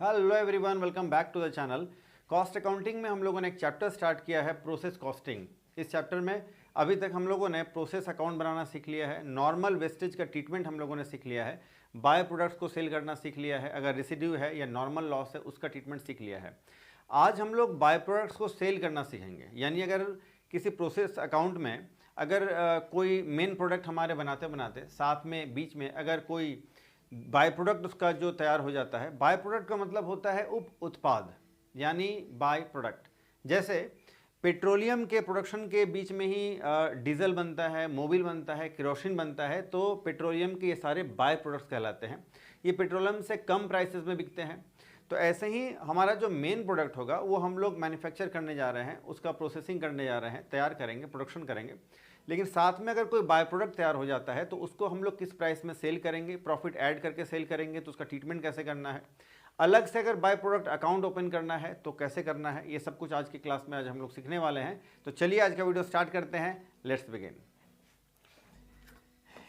Hello everyone, welcome back to the channel. Cost accounting में हम लोगों ने एक चैप्टर स्टार्ट किया है, प्रोसेस कॉस्टिंग। इस चैप्टर में अभी तक हम लोगों ने प्रोसेस अकाउंट बनाना सीख लिया है, नॉर्मल वेस्टेज का ट्रीटमेंट हम लोगों ने सीख लिया है, बाय प्रोडक्ट्स को सेल करना सीख लिया है, अगर रेसिड्यू है या नॉर्मल लॉस है उसका ट्रीटमेंट सीख लिया है। आज हम लोग बाय प्रोडक्ट्स को सेल करना सीखेंगे। यानी अगर किसी प्रोसेस अकाउंट में अगर कोई मेन प्रोडक्ट हमारे बनाते बनाते साथ में बीच में अगर कोई बाय प्रोडक्ट उसका जो तैयार हो जाता है, बाय प्रोडक्ट का मतलब होता है उप उत्पाद, यानी बाय प्रोडक्ट। जैसे पेट्रोलियम के प्रोडक्शन के बीच में ही डीजल बनता है, मोबिल बनता है, केरोसिन बनता है, तो पेट्रोलियम के ये सारे बाय प्रोडक्ट्स कहलाते हैं। ये पेट्रोलियम से कम प्राइसेस में बिकते हैं। तो ऐसे ही हमारा जो मेन प्रोडक्ट होगा वो हम लोग मैन्युफैक्चर करने जा रहे हैं, उसका प्रोसेसिंग करने जा रहे हैं, तैयार करेंगे, प्रोडक्शन करेंगे। लेकिन साथ में अगर कोई बाय प्रोडक्ट तैयार हो जाता है तो उसको हम लोग किस प्राइस में सेल करेंगे, प्रॉफिट ऐड करके सेल करेंगे, तो उसका ट्रीटमेंट कैसे करना है, अलग से अगर बाय प्रोडक्ट अकाउंट ओपन करना है तो कैसे करना है, ये सब कुछ आज की क्लास में आज हम लोग सीखने वाले हैं। तो चलिए आज का वीडियो स्टार्ट करते हैं। Let's begin.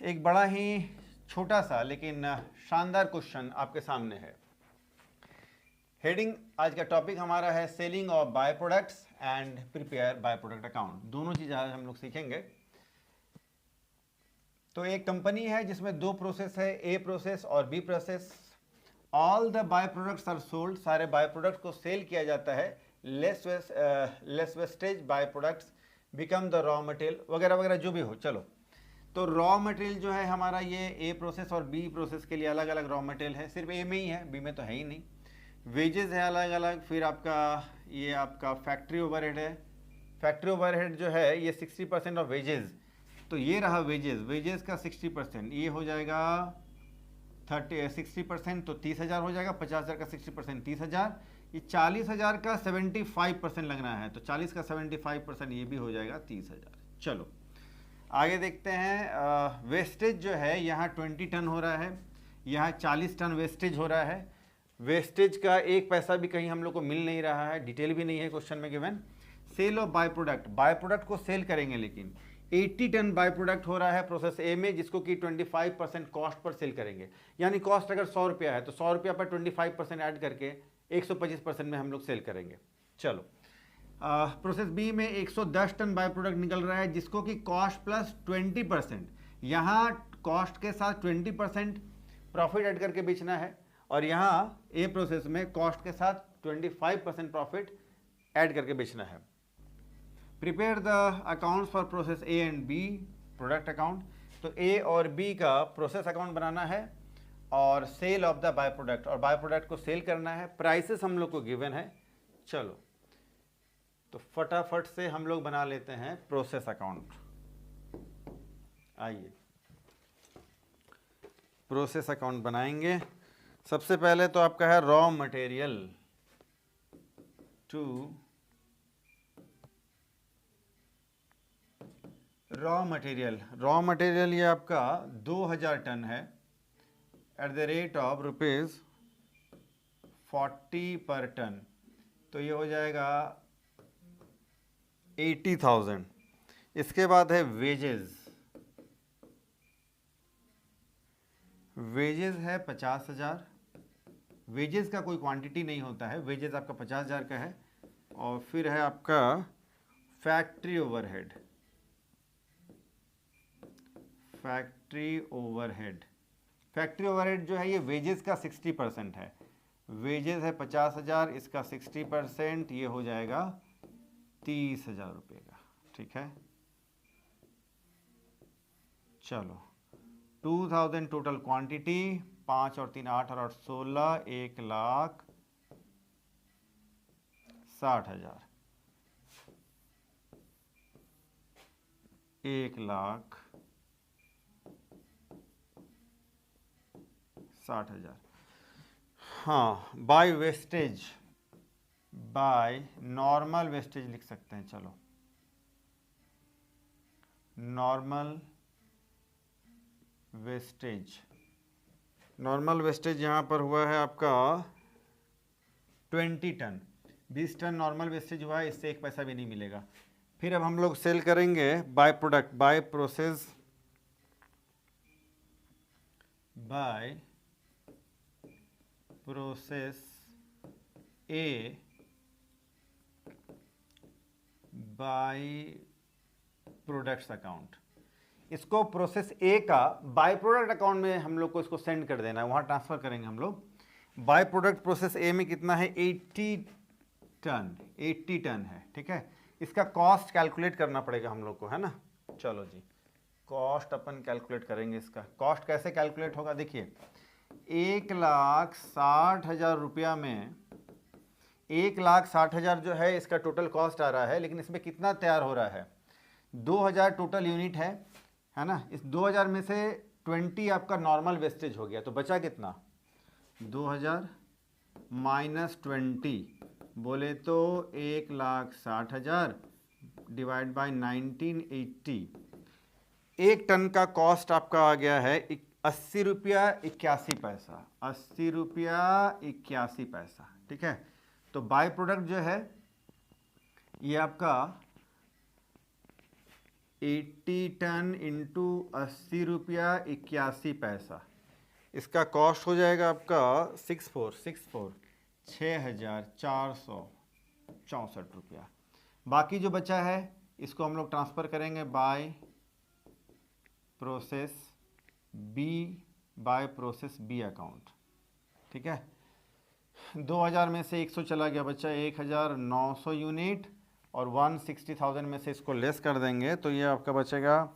एक बड़ा ही छोटा सा लेकिन शानदार क्वेश्चन आपके सामने है। हेडिंग आज का टॉपिक हमारा है selling of by products and prepare by product account. दोनों चीज़ आज हम लोग सीखेंगे। तो एक कंपनी है जिसमें दो प्रोसेस है, ए प्रोसेस और B process. All the by products are sold, सारे बाय प्रोडक्ट्स को सेल किया जाता है। Less wastage by products become the raw material, वगैरह वगैरह जो भी हो। चलो, तो रॉ मटेरियल जो है हमारा ये ए प्रोसेस और बी प्रोसेस के लिए अलग अलग रॉ मटेरियल है, सिर्फ ए में ही है, बी में तो है ही नहीं। वेजेस है अलग अलग। फिर ये आपका फैक्ट्री ओवरहेड है। फैक्ट्री ओवरहेड जो है ये 60% ऑफ वेजेस, तो ये रहा वेजेस का 60%, ये हो जाएगा 60%, तो 30,000 हो जाएगा। 50,000 का 60% 30,000, ये 40,000 का 75% लगना है, तो 40 का 75% ये भी हो जाएगा 30,000। चलो आगे देखते हैं। वेस्टेज जो है यहाँ 20 टन हो रहा है, यहाँ 40 टन वेस्टेज हो रहा है। वेस्टेज का एक पैसा भी कहीं हम लोग को मिल नहीं रहा है, डिटेल भी नहीं है क्वेश्चन में given. Sale of by product, by product को सेल करेंगे, लेकिन 80 टन बाय प्रोडक्ट हो रहा है प्रोसेस ए में, जिसको कि 25% कॉस्ट पर सेल करेंगे। यानी कॉस्ट अगर 100 रुपया है तो 100 रुपया पर 25% ऐड करके 125% में हम लोग सेल करेंगे। चलो, प्रोसेस बी में 110 टन बाय प्रोडक्ट निकल रहा है, जिसको कि कॉस्ट प्लस 20%, यहाँ कॉस्ट के साथ 20% प्रॉफिट ऐड करके बेचना है, और यहाँ ए प्रोसेस में कॉस्ट के साथ 25% प्रॉफिट ऐड करके बेचना है। Prepare the accounts for process A and B product account. तो ए और बी का प्रोसेस अकाउंट बनाना है और sale of the by product, और बाय प्रोडक्ट को सेल करना है। प्राइसेस हम लोग को गिवन है। चलो, तो फटाफट से हम लोग बना लेते हैं प्रोसेस अकाउंट। आइए प्रोसेस अकाउंट बनाएंगे। सबसे पहले तो आपका है raw material to raw material ये आपका 2000 टन है एट द रेट ऑफ ₹40 पर टन, तो ये हो जाएगा 80,000। इसके बाद है वेजेस है 50,000। वेजेस का कोई क्वांटिटी नहीं होता है, वेजेस आपका 50,000 का है। और फिर है आपका फैक्ट्री ओवरहेड। फैक्ट्री ओवरहेड जो है ये वेजेस का 60% है। वेजेस है 50,000, इसका 60%, ये हो जाएगा 30,000 रुपये का। ठीक है, चलो 2000 टोटल क्वांटिटी, 5 और 3 8 और 8 16, 1,60,000, 1,60,000। हाँ, by wastage, by normal wastage लिख सकते हैं। चलो, नॉर्मल वेस्टेज यहाँ पर हुआ है आपका 20 टन। 20 टन नॉर्मल वेस्टेज हुआ है, इससे एक पैसा भी नहीं मिलेगा। फिर अब हम लोग सेल करेंगे by product, by process A by products account, इसको प्रोसेस ए का बाय प्रोडक्ट अकाउंट में हम लोग को इसको सेंड कर देना है, वहाँ ट्रांसफ़र करेंगे हम लोग। बाय प्रोडक्ट प्रोसेस ए में कितना है 80 टन है, ठीक है। इसका कॉस्ट कैलकुलेट करना पड़ेगा हम लोग को, है ना। चलो जी, कॉस्ट अपन कैलकुलेट करेंगे। इसका कॉस्ट कैसे कैलकुलेट होगा, देखिए 1,60,000 रुपया में 1,60,000 जो है इसका टोटल कॉस्ट आ रहा है, लेकिन इसमें कितना तैयार हो रहा है 2000 टोटल यूनिट है ना। इस 2000 में से 20 आपका नॉर्मल वेस्टेज हो गया, तो बचा कितना 2000 माइनस 20 बोले तो 1,60,000 डिवाइड बाय 1980। एक टन का कॉस्ट आपका आ गया है 80 रुपया 81 पैसा, 80 रुपया 81 पैसा, ठीक है। तो बाय प्रोडक्ट जो है ये आपका 80 टन इंटू 80 रुपया 81 पैसा, इसका कॉस्ट हो जाएगा आपका 6,464 रुपया। बाकी जो बचा है इसको हम लोग ट्रांसफ़र करेंगे बाय प्रोसेस बी अकाउंट, ठीक है। 2000 में से 100 चला गया, बचा 1,900 यूनिट, और 160,000 में से इसको लेस कर देंगे तो ये आपका बचेगा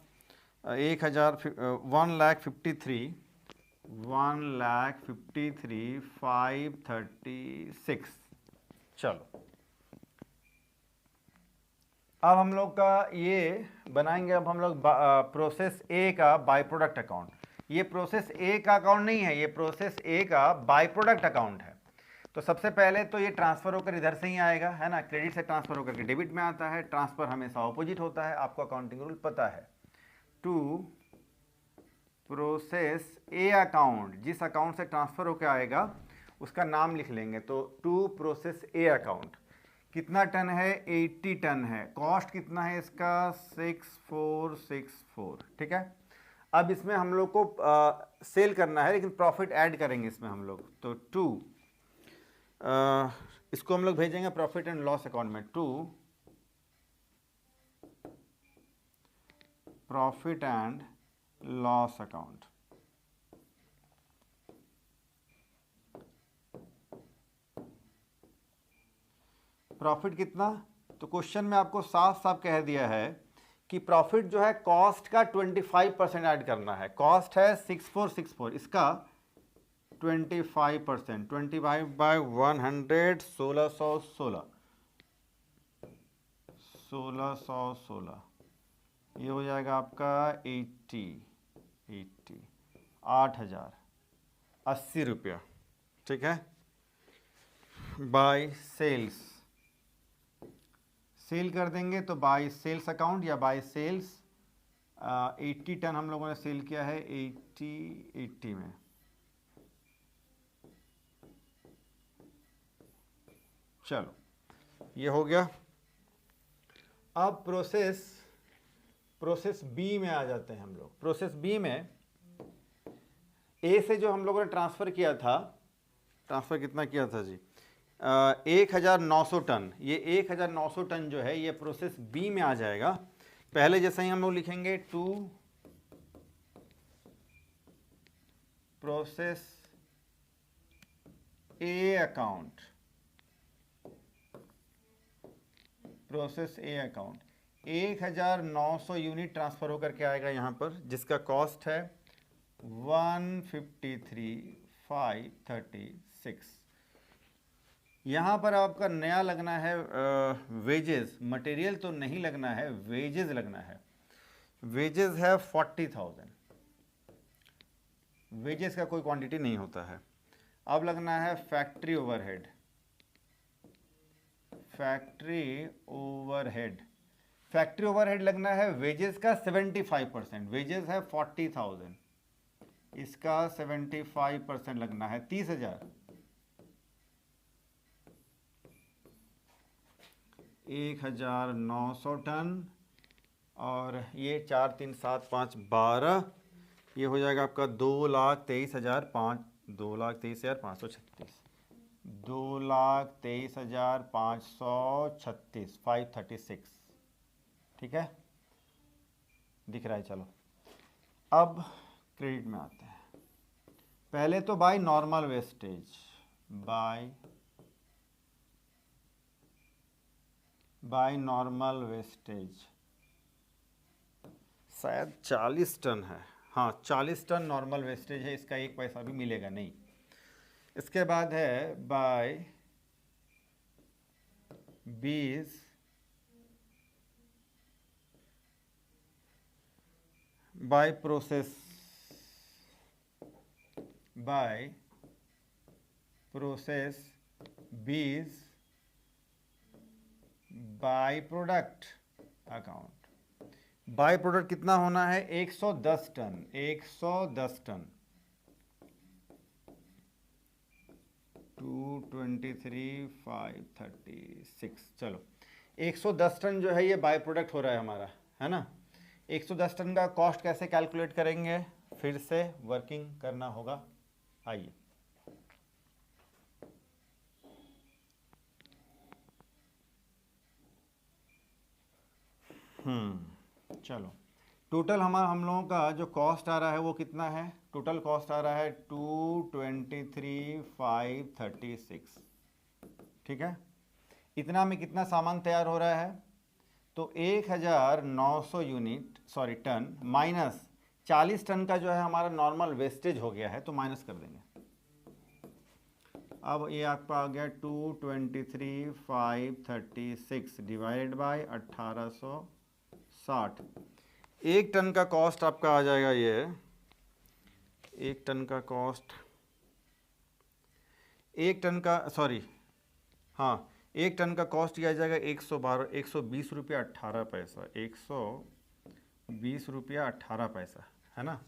1,53,536। चलो अब हम लोग का ये बनाएंगे, अब हम लोग प्रोसेस ए का बाय प्रोडक्ट अकाउंट। ये प्रोसेस ए का अकाउंट नहीं है, ये प्रोसेस ए का बाय प्रोडक्ट अकाउंट है। तो सबसे पहले तो ये ट्रांसफ़र होकर इधर से ही आएगा, है ना। क्रेडिट से ट्रांसफ़र होकर के डेबिट में आता है, ट्रांसफ़र हमेशा ऑपोजिट होता है, आपको अकाउंटिंग रूल पता है। टू प्रोसेस ए अकाउंट, जिस अकाउंट से ट्रांसफ़र होकर आएगा उसका नाम लिख लेंगे, तो टू प्रोसेस ए अकाउंट। कितना टन है 80 टन है, कॉस्ट कितना है इसका 6464, ठीक है। अब इसमें हम लोग को सेल करना है, लेकिन प्रॉफिट ऐड करेंगे इसमें हम लोग, तो टू इसको हम लोग भेजेंगे प्रॉफिट एंड लॉस अकाउंट में, to profit and loss account. Profit कितना, तो क्वेश्चन में आपको साफ साफ कह दिया है कि प्रॉफिट जो है कॉस्ट का 25% ऐड करना है। कॉस्ट है 6464, इसका 25%, 25 बाय 100 1616 ये हो जाएगा आपका 80 8,080 रुपया, ठीक है। बाय सेल्स, सेल कर देंगे तो बाय सेल्स अकाउंट या बाय सेल्स 80 टन हम लोगों ने सेल किया है 80 में। चलो ये हो गया। अब प्रोसेस बी में आ जाते हैं हम लोग। प्रोसेस बी में ए से जो हम लोगों ने ट्रांसफ़र किया था, ट्रांसफ़र कितना किया था जी 1,900 टन, ये 1,900 टन जो है ये प्रोसेस बी में आ जाएगा। पहले जैसे ही हम लोग लिखेंगे to process A account, process A account 1,900 unit transfer होकर के आएगा यहाँ पर, जिसका कॉस्ट है 153,536। यहाँ पर आपका नया लगना है वेजेस, मटेरियल तो नहीं लगना है, वेजेस लगना है। वेजेस है 40,000, वेजेस का कोई क्वांटिटी नहीं होता है। अब लगना है फैक्ट्री ओवरहेड, फैक्ट्री ओवरहेड लगना है वेजेस का 75%, वेजेस है 40,000, इसका 75% लगना है 30,000। 1,900 टन और ये 4 3 7 5 12, ये हो जाएगा आपका 2,23,536। 2,23,536 536, ठीक है, दिख रहा है। चलो अब क्रेडिट में आते हैं। पहले तो bye normal wastage, by normal wastage शायद 40 टन है, हाँ 40 टन नॉर्मल वेस्टेज है, इसका 1 पैसा भी मिलेगा नहीं। इसके बाद है by 20 by process, by process 20 by product account. By product कितना होना है? 110 टन, 110 टन 223,536। चलो 110 टन जो है ये बाय प्रोडक्ट हो रहा है हमारा, है ना। 110 टन का कॉस्ट कैसे कैलकुलेट करेंगे? फिर से वर्किंग करना होगा। आइए, चलो टोटल हम लोगों का जो कॉस्ट आ रहा है वो कितना है? टोटल कॉस्ट आ रहा है 223,536, ठीक है। इतना में कितना सामान तैयार हो रहा है? तो 1,900 unit, sorry ton, minus 40 ton का जो है हमारा नॉर्मल वेस्टेज हो गया है, तो माइनस कर देंगे। अब ये आपका आ गया 223,536 डिवाइडेड बाय 1860। 1 टन का कॉस्ट आपका आ जाएगा ये, 1 टन का कॉस्ट, 1 टन का, सॉरी हाँ 1 टन का कॉस्ट ये आ जाएगा 120 रुपया 18 पैसा, 120 रुपया 18 पैसा, है ना।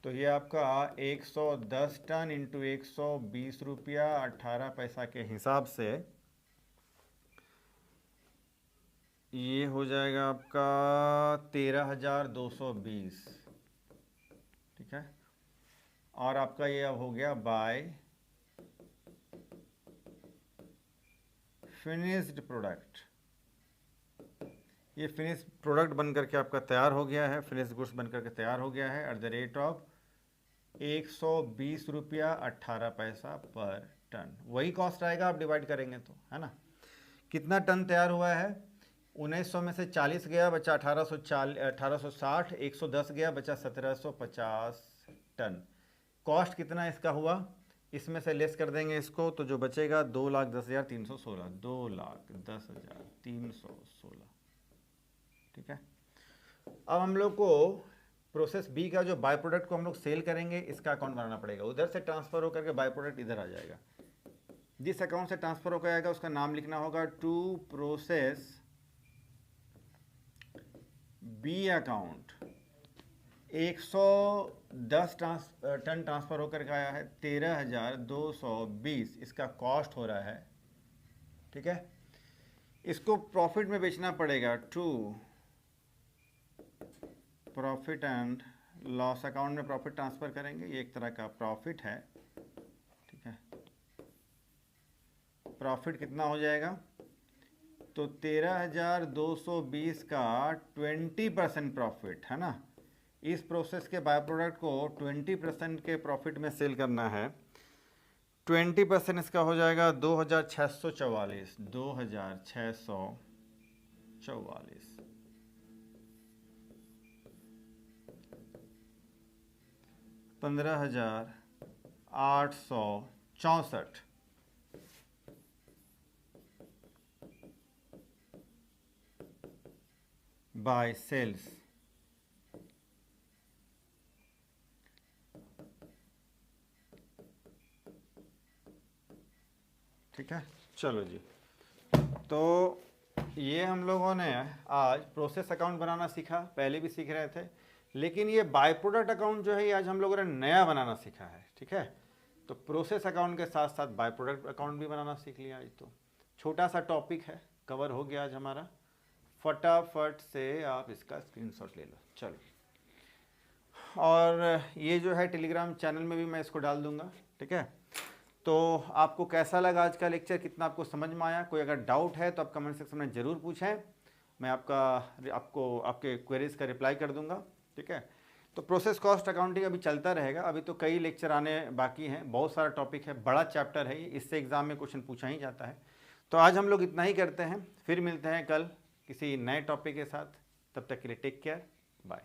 तो ये आपका 110 टन इंटू 120 रुपया 18 पैसा के हिसाब से ये हो जाएगा आपका 13,220, ठीक है। और आपका ये अब हो गया बाय फिनिश्ड प्रोडक्ट। ये फिनिश्ड प्रोडक्ट बन करके आपका तैयार हो गया है, फिनिश्ड गुड्स बन करके तैयार हो गया है एट द रेट ऑफ 120 रुपया 18 पैसा पर टन। वही कॉस्ट आएगा आप डिवाइड करेंगे तो, है ना। कितना टन तैयार हुआ है? 1900 में से 40 गया, बचा 1860, 110 गया, बचा 1750 टन। कॉस्ट कितना इसका हुआ? इसमें से लेस कर देंगे इसको, तो जो बचेगा 2,10,316, 2,10,316, ठीक है। अब हम लोग को प्रोसेस बी का जो बाय प्रोडक्ट को हम लोग सेल करेंगे, इसका अकाउंट बनाना पड़ेगा। उधर से ट्रांसफर होकर के बाय प्रोडक्ट इधर आ जाएगा। जिस अकाउंट से ट्रांसफर होकर आएगा उसका नाम लिखना होगा to process B account. 110 ton transfer होकर के आया है, 13,220 इसका कॉस्ट हो रहा है, ठीक है। इसको प्रॉफिट में बेचना पड़ेगा, to profit and loss account में प्रॉफिट ट्रांसफर करेंगे। ये एक तरह का प्रॉफिट है, ठीक है। प्रॉफिट कितना हो जाएगा? तो 13,220 का 20% प्रॉफिट, है ना। इस प्रोसेस के बाय प्रोडक्ट को 20% के प्रॉफिट में सेल करना है। 20% इसका हो जाएगा 2,644, 2,644, 15,864 बाय सेल्स। ठीक है, चलो जी। तो ये हम लोगों ने आज प्रोसेस अकाउंट बनाना सीखा, पहले भी सीख रहे थे, लेकिन ये बाय प्रोडक्ट अकाउंट जो है ये आज हम लोगों ने नया बनाना सीखा है, ठीक है। तो प्रोसेस अकाउंट के साथ साथ बाय प्रोडक्ट अकाउंट भी बनाना सीख लिया आज। तो छोटा सा टॉपिक है, कवर हो गया आज हमारा। फटाफट से आप इसका स्क्रीनशॉट ले लो। चलो, और ये जो है टेलीग्राम चैनल में भी मैं इसको डाल दूंगा, ठीक है। तो आपको कैसा लगा आज का लेक्चर, कितना आपको समझ में आया? कोई अगर डाउट है तो आप कमेंट सेक्शन में ज़रूर पूछें, मैं आपको आपके क्वेरीज का रिप्लाई कर दूंगा, ठीक है। तो प्रोसेस कॉस्ट अकाउंटिंग अभी चलता रहेगा, अभी तो कई लेक्चर आने बाकी हैं, बहुत सारा टॉपिक है, बड़ा चैप्टर है ये, इससे एग्जाम में क्वेश्चन पूछा ही जाता है। तो आज हम लोग इतना ही करते हैं, फिर मिलते हैं कल किसी नए टॉपिक के साथ। तब तक के लिए टेक केयर, बाय।